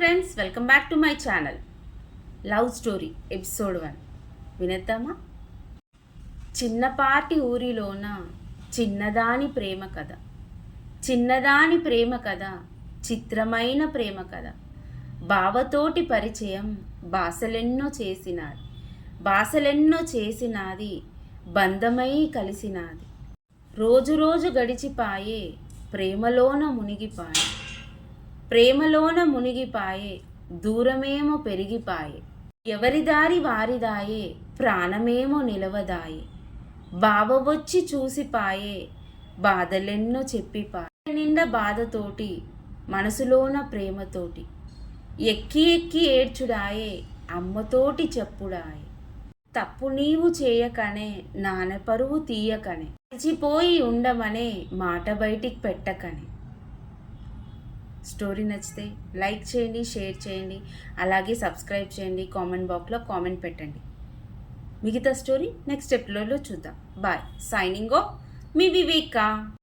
Friends, welcome back to my channel. Love story episode 1 వినేద్దామా? చిన్నపాటి ఊరిలోన చిన్నదాని ప్రేమ కథ. చిన్నదాని ప్రేమ కథ, చిత్రమైన ప్రేమ కథ. బావతోటి పరిచయం బాసలెన్నో చేసినాది బంధమై కలిసినాది. రోజు రోజు గడిచిపాయే, ప్రేమలోన మునిగిపాయే, దూరమేమో పెరిగిపాయే. ఎవరి దారి వారిదాయే, ప్రాణమేమో నిలవదాయే. బావ వచ్చి చూసిపాయే, బాధలెన్నో చెప్పిపాయే. నిండా బాధతోటి, మనసులోన ప్రేమతోటి, ఎక్కి ఎక్కి ఏడ్చుడాయే, అమ్మతోటి చెప్పుడాయే. తప్పు నీవు చేయకనే, నాన్న పరువు తీయకనే, మరిచిపోయి ఉండమనే, మాట బయటికి పెట్టకనే. స్టోరీ నచ్చితే లైక్ చేయండి, షేర్ చేయండి, అలాగే సబ్స్క్రైబ్ చేయండి. కామెంట్ బాక్స్లో కామెంట్ పెట్టండి. మిగతా స్టోరీ నెక్స్ట్ ఎపిసోడ్లో చూద్దాం. బాయ్. సైనింగ్ ఆఫ్, మీ వివేక.